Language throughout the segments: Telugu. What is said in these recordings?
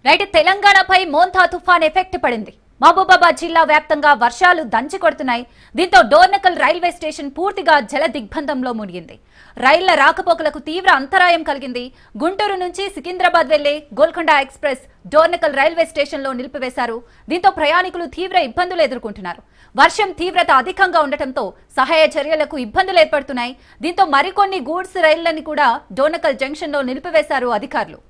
రైట్, తెలంగాణపై మోంతా తుఫాన్ ఎఫెక్ట్ పడింది. మహబూబాబాద్ జిల్లా వ్యాప్తంగా వర్షాలు దంచి కొడుతున్నాయి. దీంతో డోర్నకల్ రైల్వే స్టేషన్ పూర్తిగా జల దిగ్బంధంలో మునిగింది. రైళ్ల రాకపోకలకు తీవ్ర అంతరాయం కలిగింది. గుంటూరు నుంచి సికింద్రాబాద్ వెళ్లే గోల్కొండ ఎక్స్ప్రెస్ డోర్నకల్ రైల్వే స్టేషన్లో నిలిపివేశారు. దీంతో ప్రయాణికులు తీవ్ర ఇబ్బందులు ఎదుర్కొంటున్నారు. వర్షం తీవ్రత అధికంగా ఉండటంతో సహాయ చర్యలకు ఇబ్బందులు ఏర్పడుతున్నాయి. దీంతో మరికొన్ని గూడ్స్ రైళ్లను కూడా డోర్నకల్ జంక్షన్లో నిలిపివేశారు అధికారులు.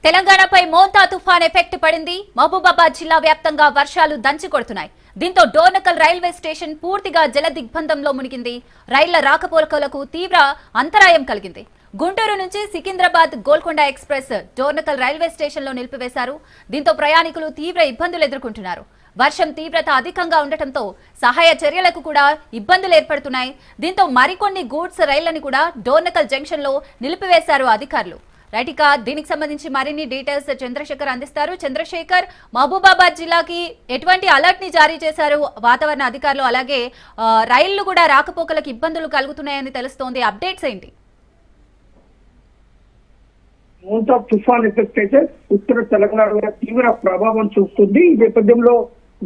తెలంగాణపై మోంతా తుఫాన్ ఎఫెక్ట్ పడింది. మహబూబాబాద్ జిల్లా వ్యాప్తంగా వర్షాలు దంచి కొడుతున్నాయి. దీంతో డోర్నకల్ రైల్వే స్టేషన్ పూర్తిగా జల దిగ్బంధంలో మునిగింది. రైళ్ల రాకపోకలకు తీవ్ర అంతరాయం కలిగింది. గుంటూరు నుంచి సికింద్రాబాద్ గోల్కొండ ఎక్స్ప్రెస్ డోర్నకల్ రైల్వే స్టేషన్లో నిలిపివేశారు. దీంతో ప్రయాణికులు తీవ్ర ఇబ్బందులు ఎదుర్కొంటున్నారు. వర్షం తీవ్రత అధికంగా ఉండటంతో సహాయ చర్యలకు కూడా ఇబ్బందులు ఏర్పడుతున్నాయి. దీంతో మరికొన్ని గూడ్స్ రైళ్లను కూడా డోర్నకల్ జంక్షన్లో నిలిపివేశారు అధికారులు. రైట్, ఇక దీనికి సంబంధించి మరిన్ని డీటెయిల్స్ చంద్రశేఖర్ అందిస్తారు. చంద్రశేఖర్, మహబూబాబాద్ జిల్లాకి ఎటువంటి అలర్ట్ ని జారీ చేశారు వాతావరణ అధికారులు? అలాగే రైళ్లు కూడా రాకపోకలకు ఇబ్బందులు కలుగుతున్నాయని తెలుస్తోంది. అప్డేట్స్ ఏంటి? మోంతా తుఫాన్ ఎఫెక్ట్ అయితే ఉత్తర తెలంగాణలో తీవ్ర ప్రభావం చూపుతుంది. ఈ నేపథ్యంలో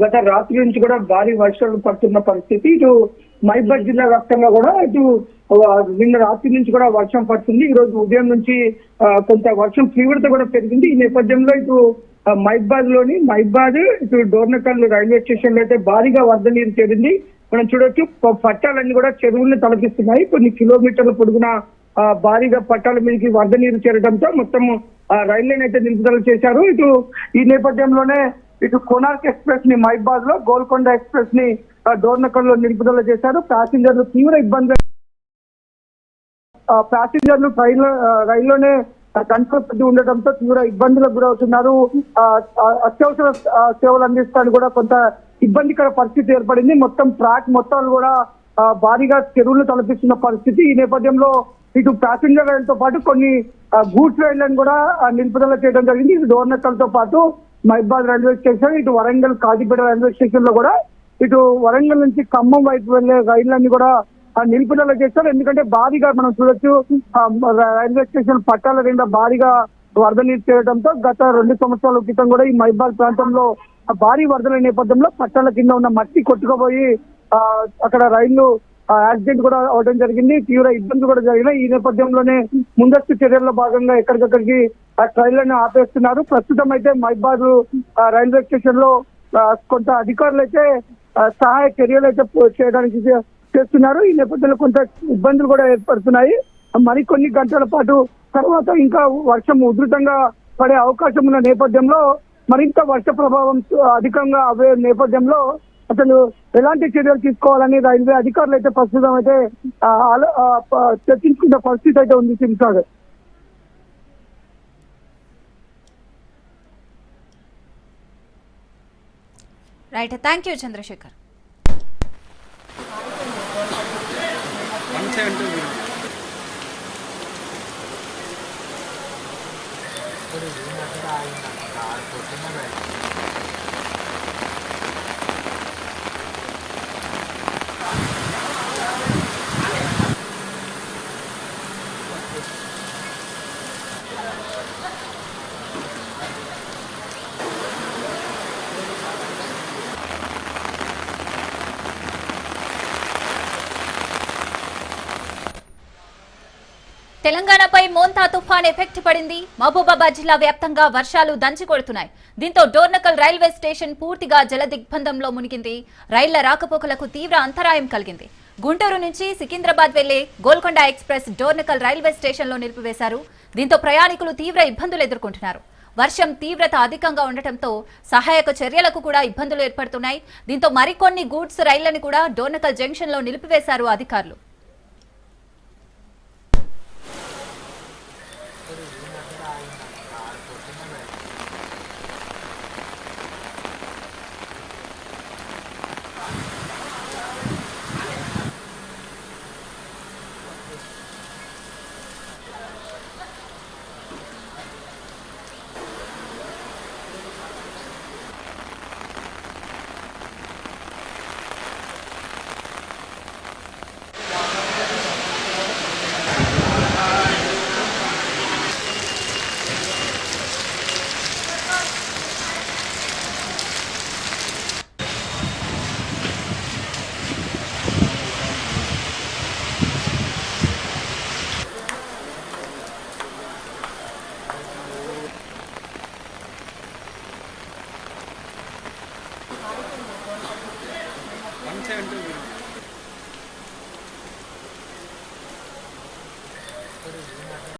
గత రాత్రి నుంచి కూడా భారీ వర్షాలు పడుతున్న పరిస్థితి. ఇటు మహబూబాబాద్ జిల్లా వ్యాప్తంగా కూడా ఇటు నిన్న రాత్రి నుంచి కూడా వర్షం పడుతుంది. ఈ రోజు ఉదయం నుంచి కొంత వర్షం తీవ్రత కూడా పెరిగింది. ఈ నేపథ్యంలో ఇటు మహబూబాబాద్ ఇటు డోర్నకల్ రైల్వే స్టేషన్ లో అయితే భారీగా వరద నీరు చేరింది. మనం చూడొచ్చు, పట్టాలన్నీ కూడా చెరువుల్ని తలపిస్తున్నాయి. కొన్ని కిలోమీటర్ల పొడుగున భారీగా పట్టాల మీదకి వరద నీరు చేరడంతో మొత్తం రైళ్లను అయితే నిలుపుదల చేశారు. ఇటు ఈ నేపథ్యంలోనే ఇటు కోనార్క్ ఎక్స్ప్రెస్ ని మహబూబాబాద్ లో, గోల్కొండ ఎక్స్ప్రెస్ ని డోర్నకల్ లో నిలుపుదల చేశారు. ప్యాసింజర్లు తీవ్ర ఇబ్బంది, ప్యాసింజర్లు రైల్లోనే కంట్రోల్ ఉండటంతో తీవ్ర ఇబ్బందులకు గురవుతున్నారు. అత్యవసర సేవలు అందిస్తానికి కూడా కొంత ఇబ్బందికర పరిస్థితి ఏర్పడింది. మొత్తం ట్రాక్ మొత్తాలు కూడా భారీగా చెరువులు తలపిస్తున్న పరిస్థితి. ఈ నేపథ్యంలో ఇటు ప్యాసింజర్ రైలుతో పాటు కొన్ని గూడ్స్ రైళ్లను కూడా నిలుపుదల చేయడం జరిగింది. ఇటు డోర్నకల్ తో పాటు మహబూబాబాద్ రైల్వే స్టేషన్, ఇటు వరంగల్ కాజీపేట రైల్వే స్టేషన్ లో కూడా ఇటు వరంగల్ నుంచి ఖమ్మం వైపు వెళ్లే రైళ్లన్నీ కూడా నిలుపుదల చేస్తారు. ఎందుకంటే భారీగా మనం చూడొచ్చు, రైల్వే స్టేషన్ పట్టాల నిండా భారీగా వరద నీరు చేరడంతో గత 2 సంవత్సరాల క్రితం కూడా ఈ మహబూబాబాద్ ప్రాంతంలో భారీ వరదల నేపథ్యంలో పట్టాల కింద ఉన్న మట్టి కొట్టుకుపోయి అక్కడ రైళ్లు యాక్సిడెంట్ కూడా అవడం జరిగింది. తీవ్ర ఇబ్బందులు కూడా జరిగినాయి. ఈ నేపథ్యంలోనే ముందస్తు చర్యల్లో భాగంగా ఎక్కడికక్కడికి రైళ్లను ఆపేస్తున్నారు. ప్రస్తుతం అయితే మహబూబాబాద్ రైల్వే స్టేషన్ లో కొంత అధికారులు అయితే సహాయ చర్యలు అయితే చేయడానికి చేస్తున్నారు. ఈ నేపథ్యంలో కొంత ఇబ్బందులు కూడా ఏర్పడుతున్నాయి. మరికొన్ని గంటల పాటు తర్వాత ఇంకా వర్షం ఉధృతంగా పడే అవకాశం ఉన్న నేపథ్యంలో, మరింత వర్ష ప్రభావం అధికంగా అవే నేపథ్యంలో అసలు ఎలాంటి చర్యలు తీసుకోవాలని రైల్వే అధికారులు అయితే ప్రస్తుతం అయితే చర్చించుకున్న పరిస్థితి అయితే ఉంది. సింసాగర్, రైట్, థ్యాంక్ యూ చంద్రశేఖర్. తెలంగాణపై మోంతా తుఫాన్ ఎఫెక్ట్ పడింది. మహబూబాబాద్ జిల్లా వ్యాప్తంగా వర్షాలు దంచి కొడుతున్నాయి. దీంతో డోర్నకల్ రైల్వే స్టేషన్ పూర్తిగా జలదిగ్బంధంలో మునిగింది. రైళ్ల రాకపోకలకు తీవ్ర అంతరాయం కలిగింది. గుంటూరు నుంచి సికింద్రాబాద్ వెళ్లే గోల్కొండ ఎక్స్ప్రెస్ డోర్నకల్ రైల్వే స్టేషన్లో నిలిపివేశారు. దీంతో ప్రయాణికులు తీవ్ర ఇబ్బందులు ఎదుర్కొంటున్నారు. వర్షం తీవ్రత అధికంగా ఉండటంతో సహాయక చర్యలకు కూడా ఇబ్బందులు ఏర్పడుతున్నాయి. దీంతో మరికొన్ని గూడ్స్ రైళ్లను కూడా డోర్నకల్ జంక్షన్లో నిలిపివేశారు అధికారులు. One 172.